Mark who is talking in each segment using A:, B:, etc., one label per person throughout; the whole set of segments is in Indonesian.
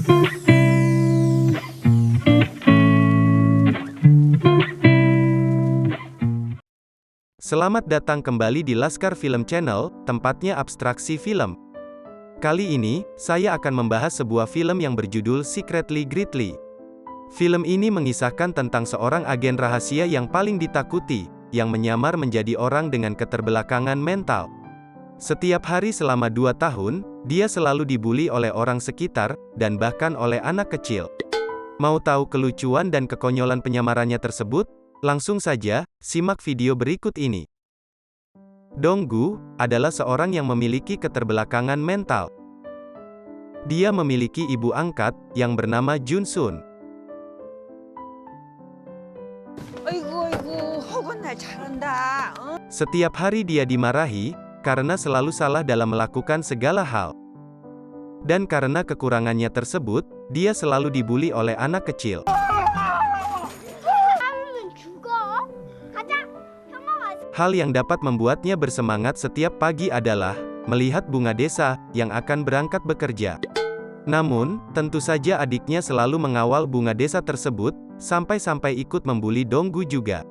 A: Selamat datang kembali di Laskar Film Channel, tempatnya abstraksi film. Kali ini, saya akan membahas sebuah film yang berjudul Secretly Greatly. Film ini mengisahkan tentang seorang agen rahasia yang paling ditakuti, yang menyamar menjadi orang dengan keterbelakangan mental. Setiap hari selama 2 tahun, dia selalu dibully oleh orang sekitar, dan bahkan oleh anak kecil. Mau tahu kelucuan dan kekonyolan penyamarannya tersebut? Langsung saja, simak video berikut ini. Dong-gu adalah seorang yang memiliki keterbelakangan mental. Dia memiliki ibu angkat, yang bernama Jun-sun.
B: 아이고, 허건 날 잘한다.
A: Setiap hari dia dimarahi, karena selalu salah dalam melakukan segala hal. Dan karena kekurangannya tersebut, dia selalu dibully oleh anak kecil. Hal yang dapat membuatnya bersemangat setiap pagi adalah melihat bunga desa yang akan berangkat bekerja. Namun, tentu saja adiknya selalu mengawal bunga desa tersebut, sampai-sampai ikut membuli Dong-gu juga.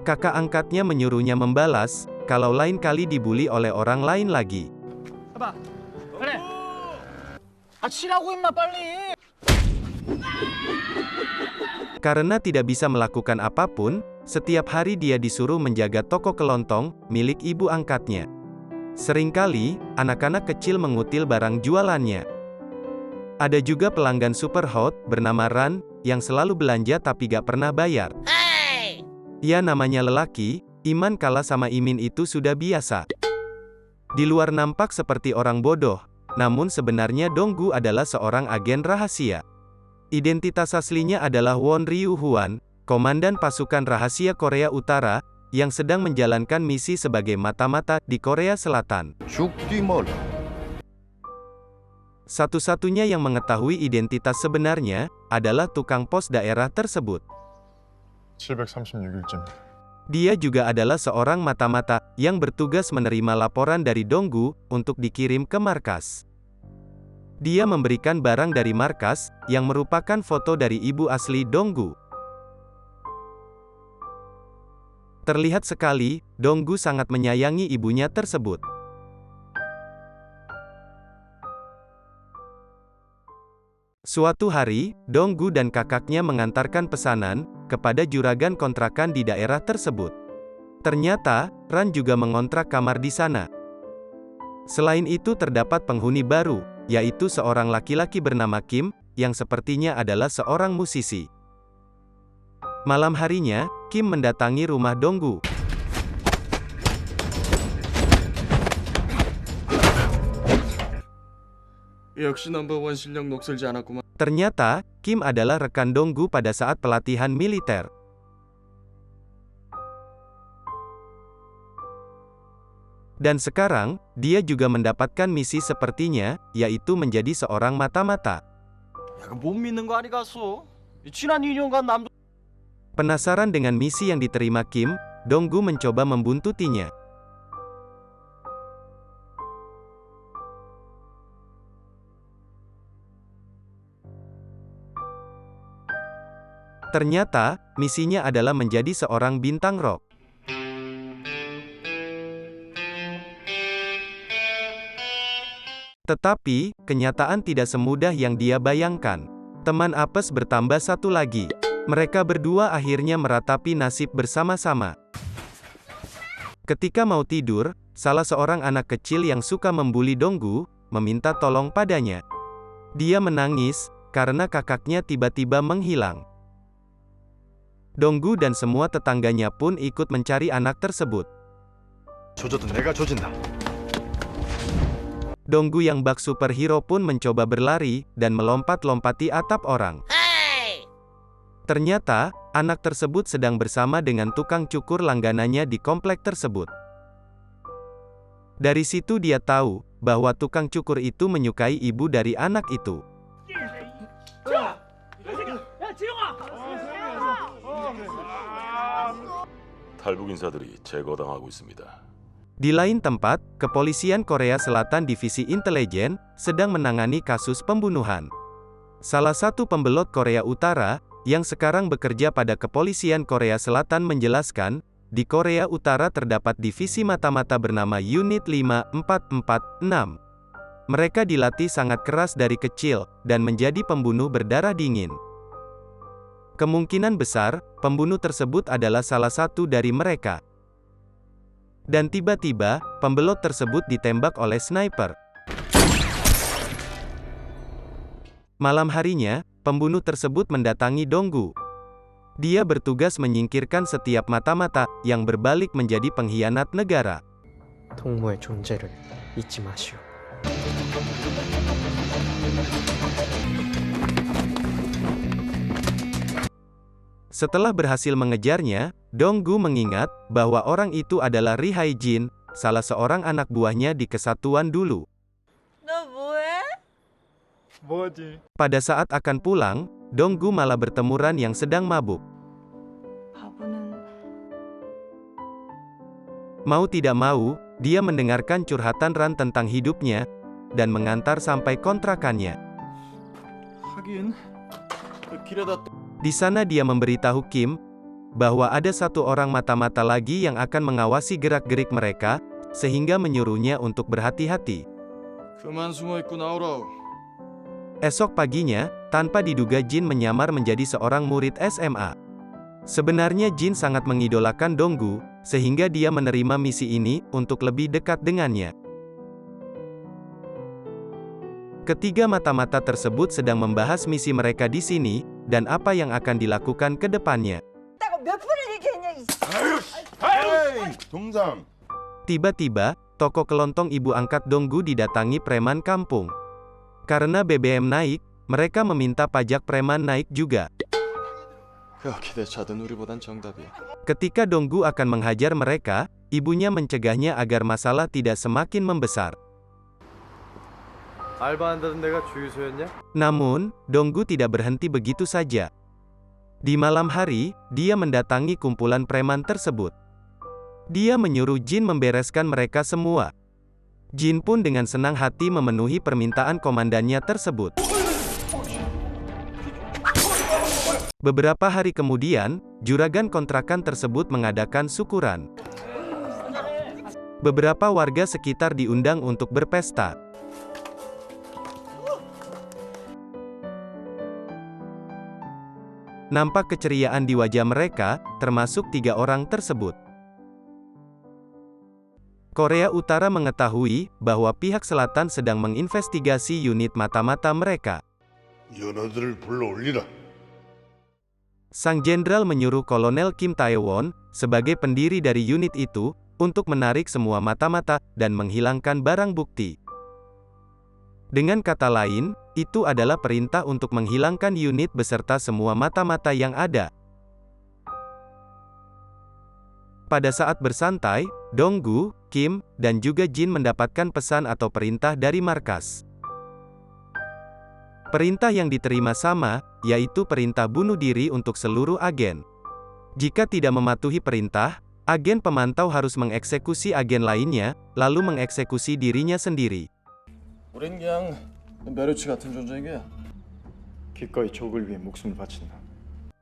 A: Kakak angkatnya menyuruhnya membalas, kalau lain kali dibully oleh orang lain lagi.
C: 해봐. 그래. 치라고 임마 빨리.
A: Karena tidak bisa melakukan apapun, setiap hari dia disuruh menjaga toko kelontong, milik ibu angkatnya. Seringkali, anak-anak kecil mengutil barang jualannya. Ada juga pelanggan super hot, bernama Ran, yang selalu belanja tapi gak pernah bayar. Ya namanya lelaki, iman kalah sama Imin itu sudah biasa. Di luar nampak seperti orang bodoh, namun sebenarnya Dong-gu adalah seorang agen rahasia. Identitas aslinya adalah Won Ryu-hwan, komandan pasukan rahasia Korea Utara, yang sedang menjalankan misi sebagai mata-mata di Korea Selatan. Satu-satunya yang mengetahui identitas sebenarnya, adalah tukang pos daerah tersebut.
D: 736일째.
A: Dia juga adalah seorang mata-mata, yang bertugas menerima laporan dari Dong-gu, untuk dikirim ke markas. Dia memberikan barang dari markas, yang merupakan foto dari ibu asli Dong-gu. Terlihat sekali, Dong-gu sangat menyayangi ibunya tersebut. Suatu hari, Dong-gu dan kakaknya mengantarkan pesanan kepada juragan kontrakan di daerah tersebut. Ternyata, Ran juga mengontrak kamar di sana. Selain itu terdapat penghuni baru, yaitu seorang laki-laki bernama Kim, yang sepertinya adalah seorang musisi. Malam harinya, Kim mendatangi rumah Dong-gu.
E: 역시 넘버원 실력 녹슬지 않았구만.
A: Ternyata, Kim adalah rekan Dong-gu pada saat pelatihan militer. Dan sekarang, dia juga mendapatkan misi sepertinya, yaitu menjadi seorang mata-mata.
C: 야, 그 못 믿는 거 아니겠어? 지난 2년간 남도
A: Penasaran dengan misi yang diterima Kim, Dong-gu mencoba membuntutinya. Ternyata, misinya adalah menjadi seorang bintang rock. Tetapi, kenyataan tidak semudah yang dia bayangkan. Teman apes bertambah satu lagi. Mereka berdua akhirnya meratapi nasib bersama-sama. Ketika mau tidur, salah seorang anak kecil yang suka membuli Dong-gu, meminta tolong padanya. Dia menangis, karena kakaknya tiba-tiba menghilang. Dong-gu dan semua tetangganya pun ikut mencari anak tersebut.
D: 조져도 내가 조진다.
A: Dong-gu yang bak superhero pun mencoba berlari, dan melompat-lompati atap orang. Ternyata, anak tersebut sedang bersama dengan tukang cukur langganannya di komplek tersebut. Dari situ dia tahu, bahwa tukang cukur itu menyukai ibu dari anak itu.
F: 탈북 인사들이 제거당하고 있습니다.
A: Di lain tempat, kepolisian Korea Selatan Divisi Intelijen sedang menangani kasus pembunuhan. Salah satu pembelot Korea Utara, yang sekarang bekerja pada kepolisian Korea Selatan menjelaskan, di Korea Utara terdapat divisi mata-mata bernama Unit 5446. Mereka dilatih sangat keras dari kecil, dan menjadi pembunuh berdarah dingin. Kemungkinan besar, pembunuh tersebut adalah salah satu dari mereka. Dan tiba-tiba, pembelot tersebut ditembak oleh sniper. Malam harinya, pembunuh tersebut mendatangi Donggu. Dia bertugas menyingkirkan setiap mata-mata yang berbalik menjadi pengkhianat negara.
B: 동무의 존재를 잊지 마시오.
A: Setelah berhasil mengejarnya, Donggu mengingat bahwa orang itu adalah Ri Hae-jin, salah seorang anak buahnya di kesatuan dulu.
G: 너 뭐해?
C: 뭐지?
A: Pada saat akan pulang, Donggu malah bertemu Ran yang sedang mabuk.
G: 바보는
A: Mau tidak mau, dia mendengarkan curhatan Ran tentang hidupnya, dan mengantar sampai kontrakannya.
C: 하긴 그 길에다
A: Di sana dia memberitahu Kim, bahwa ada satu orang mata-mata lagi yang akan mengawasi gerak-gerik mereka, sehingga menyuruhnya untuk berhati-hati.
C: 그만 숨어 있고 나오라고.
A: Esok paginya, tanpa diduga Jin menyamar menjadi seorang murid SMA. Sebenarnya Jin sangat mengidolakan Donggu, sehingga dia menerima misi ini untuk lebih dekat dengannya. Ketiga mata-mata tersebut sedang membahas misi mereka di sini, dan apa yang akan dilakukan ke depannya.
G: 따고 몇 번을 얘기했냐 이
D: 에이, 동상.
A: Tiba-tiba, toko kelontong ibu angkat Donggu didatangi preman kampung. Karena BBM naik, mereka meminta pajak preman naik juga.
C: 그렇게 대차든 우리보단 정답이야.
A: Ketika Donggu akan menghajar mereka, ibunya mencegahnya agar masalah tidak semakin membesar.
C: 알바한다던 내가 주유소였냐?
A: Namun, Donggu tidak berhenti begitu saja. Di malam hari, dia mendatangi kumpulan preman tersebut. Dia menyuruh Jin membereskan mereka semua. Jin pun dengan senang hati memenuhi permintaan komandannya tersebut. Beberapa hari kemudian, juragan kontrakan tersebut mengadakan syukuran. Beberapa warga sekitar diundang untuk berpesta. Nampak keceriaan di wajah mereka, termasuk 3 orang tersebut. Korea Utara mengetahui bahwa pihak selatan sedang menginvestigasi unit mata-mata mereka.
D: 연어들을 불러올리라.
A: Sang jenderal menyuruh Kolonel Kim Tae-won, sebagai pendiri dari unit itu, untuk menarik semua mata-mata, dan menghilangkan barang bukti. Dengan kata lain, itu adalah perintah untuk menghilangkan unit beserta semua mata-mata yang ada. Pada saat bersantai, Donggu, Kim, dan juga Jin mendapatkan pesan atau perintah dari markas. Perintah yang diterima sama, yaitu perintah bunuh diri untuk seluruh agen. Jika tidak mematuhi perintah, agen pemantau harus mengeksekusi agen lainnya, lalu mengeksekusi dirinya sendiri.
C: 우린 그냥 메르치 같은 존재인 게야.
D: 기꺼이 적을 위해 목숨을 바친다.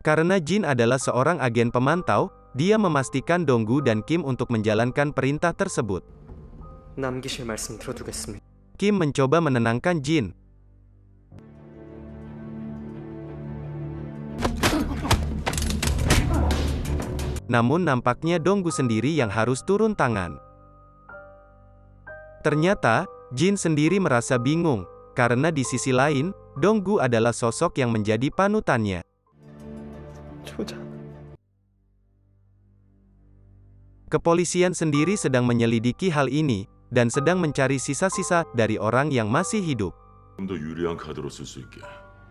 A: Karena Jin adalah seorang agen pemantau, dia memastikan Donggu dan Kim untuk menjalankan perintah tersebut.
B: 남기실 말씀 들어두겠습니다.
A: Kim mencoba menenangkan Jin. Namun nampaknya Donggu sendiri yang harus turun tangan. Ternyata, Jin sendiri merasa bingung, karena di sisi lain, Donggu adalah sosok yang menjadi panutannya.
B: 조자.
A: Kepolisian sendiri sedang menyelidiki hal ini, dan sedang mencari sisa-sisa dari orang yang masih hidup.
F: 좀 더 유리한 카드로 쓸 수 있게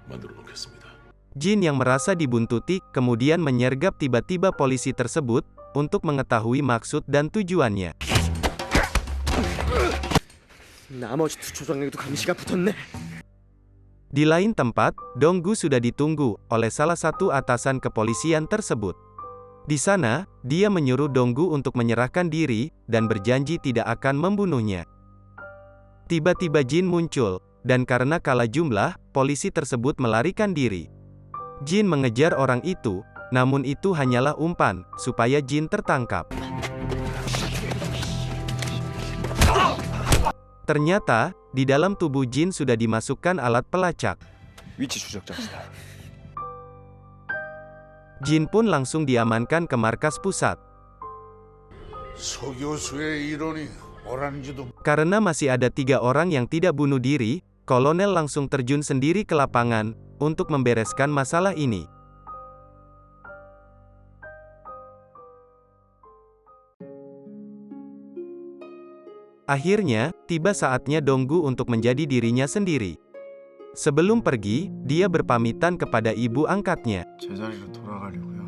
F: 만들어 놓겠습니다.
A: Jin yang merasa dibuntuti, kemudian menyergap tiba-tiba polisi tersebut, untuk mengetahui maksud dan tujuannya.
B: 나머지 두 조장에도 감시가 붙었네.
A: Di lain tempat, Donggu sudah ditunggu oleh salah satu atasan kepolisian tersebut. Di sana, dia menyuruh Donggu untuk menyerahkan diri, dan berjanji tidak akan membunuhnya. Tiba-tiba Jin muncul, dan karena kalah jumlah, polisi tersebut melarikan diri. Jin mengejar orang itu, namun itu hanyalah umpan, supaya Jin tertangkap. Ternyata, di dalam tubuh Jin sudah dimasukkan alat pelacak.
D: 위치 추적자입니다.
A: Jin pun langsung diamankan ke markas pusat.
D: 소 교수의 이론이 옳은지도
A: Karena masih ada 3 orang yang tidak bunuh diri, kolonel langsung terjun sendiri ke lapangan, untuk membereskan masalah ini. Akhirnya, tiba saatnya Donggu untuk menjadi dirinya sendiri. Sebelum pergi, dia berpamitan kepada ibu angkatnya.
E: 제자리로 돌아가려고요.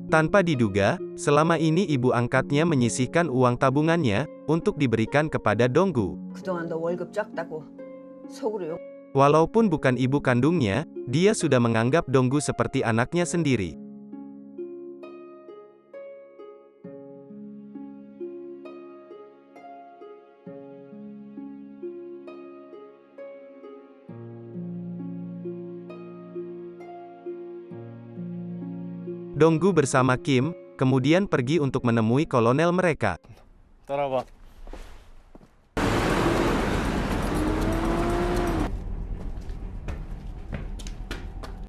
A: Tanpa diduga, selama ini ibu angkatnya menyisihkan uang tabungannya, untuk diberikan kepada Donggu.
G: 그동안 너 월급 작다고 속으로 욕.
A: Walaupun bukan ibu kandungnya, dia sudah menganggap Donggu seperti anaknya sendiri. Donggu bersama Kim, kemudian pergi untuk menemui kolonel mereka.
C: 따라와.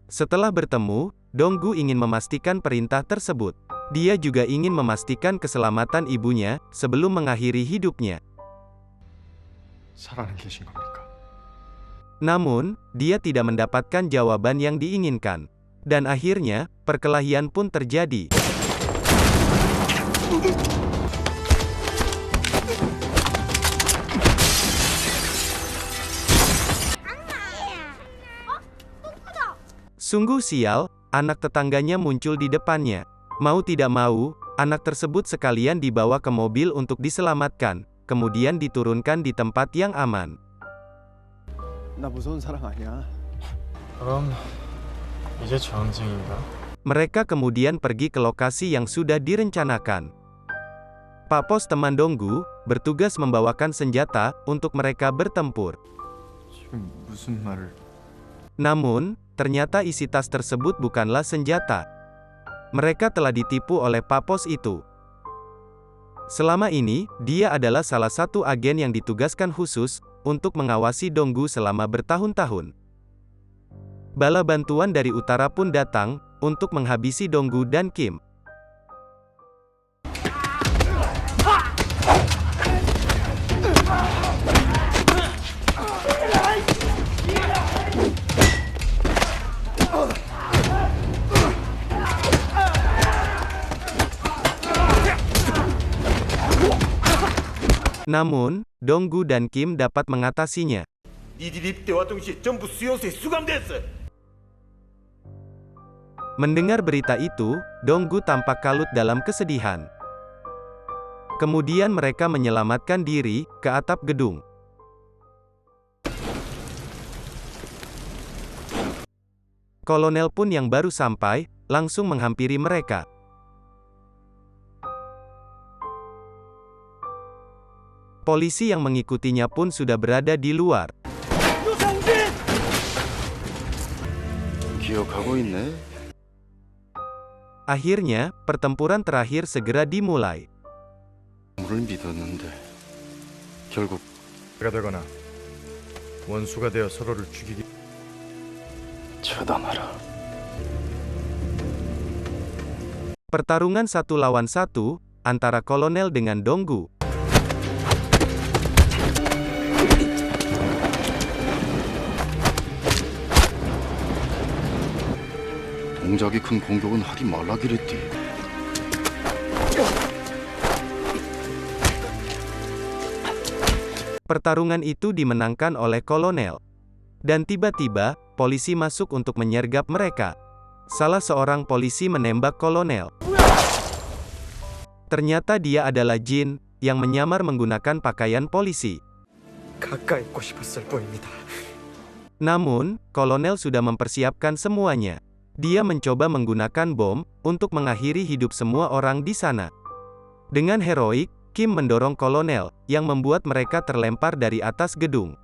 A: Setelah bertemu, Donggu ingin memastikan perintah tersebut. Dia juga ingin memastikan keselamatan ibunya, sebelum mengakhiri hidupnya.
E: 살아는 계신 겁니까?
A: Namun, dia tidak mendapatkan jawaban yang diinginkan. Dan akhirnya, perkelahian pun terjadi. Sungguh sial, anak tetangganya muncul di depannya. Mau tidak mau, anak tersebut sekalian dibawa ke mobil untuk diselamatkan, kemudian diturunkan di tempat yang aman.
E: 나 무서운 사람 아니야.
C: 그럼 이제 전쟁인가?
A: Mereka kemudian pergi ke lokasi yang sudah direncanakan. Pak Pos teman Donggu, bertugas membawakan senjata, untuk mereka bertempur.
E: 지금 무슨 말을...
A: Namun, ternyata isi tas tersebut bukanlah senjata. Mereka telah ditipu oleh Pak Pos itu. Selama ini, dia adalah salah satu agen yang ditugaskan khusus, untuk mengawasi Donggu selama bertahun-tahun. Bala bantuan dari utara pun datang, untuk menghabisi Donggu dan Kim. Namun, Donggu dan Kim dapat mengatasinya.
D: 이들이 입대와 동시에 전부 수용소에 수감됐어.
A: Mendengar berita itu, Donggu tampak kalut dalam kesedihan. Kemudian mereka menyelamatkan diri, ke atap gedung. Kolonel pun yang baru sampai, langsung menghampiri mereka. Polisi yang mengikutinya pun sudah berada di luar.
E: 기억하고 있네.
A: Akhirnya, pertempuran terakhir segera dimulai.
E: 물을 믿었는데 결국
H: 가 되거나 원수가 되어 서로를 죽이기
E: 처단하라.
A: Pertarungan 1 lawan 1, antara kolonel dengan Donggu.
E: 동작이 큰 공격은 하지 말라 그랬디.
A: Pertarungan itu dimenangkan oleh kolonel. Dan tiba-tiba, polisi masuk untuk menyergap mereka. Salah seorang polisi menembak kolonel. Ternyata dia adalah Jin, yang menyamar menggunakan pakaian polisi.
B: 가까이 있고 싶었을 뿐입니다.
A: Namun, kolonel sudah mempersiapkan semuanya. Dia mencoba menggunakan bom, untuk mengakhiri hidup semua orang di sana. Dengan heroik, Kim mendorong kolonel, yang membuat mereka terlempar dari atas gedung.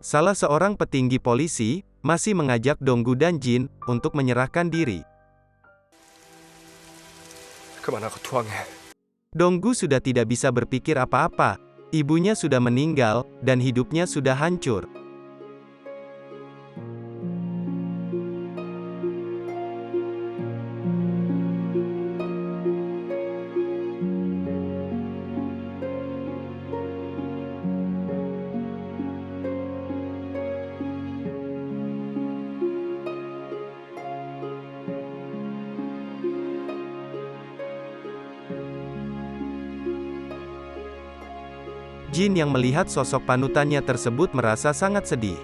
A: Salah seorang petinggi polisi masih mengajak Donggu dan Jin untuk menyerahkan diri.
B: 그만하고 투항해.
A: Donggu sudah tidak bisa berpikir apa-apa. Ibunya sudah meninggal, dan hidupnya sudah hancur. Jin yang melihat sosok panutannya tersebut merasa sangat sedih.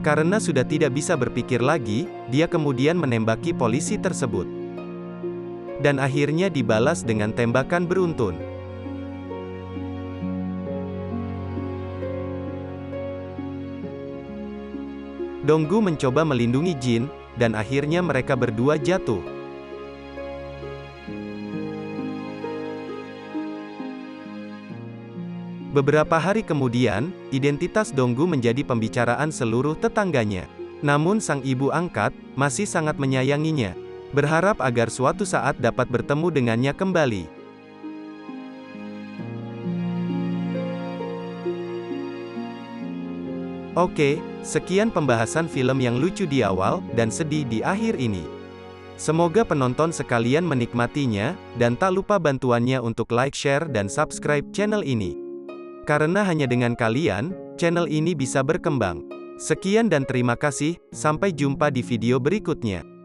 A: Karena sudah tidak bisa berpikir lagi, dia kemudian menembaki polisi tersebut. Dan akhirnya dibalas dengan tembakan beruntun. Donggu mencoba melindungi Jin, dan akhirnya mereka berdua jatuh. Beberapa hari kemudian, identitas Donggu menjadi pembicaraan seluruh tetangganya. Namun sang ibu angkat, masih sangat menyayanginya. Berharap agar suatu saat dapat bertemu dengannya kembali. Oke, sekian pembahasan film yang lucu di awal, dan sedih di akhir ini. Semoga penonton sekalian menikmatinya, dan tak lupa bantuannya untuk like, share, dan subscribe channel ini. Karena hanya dengan kalian, channel ini bisa berkembang. Sekian dan terima kasih, sampai jumpa di video berikutnya.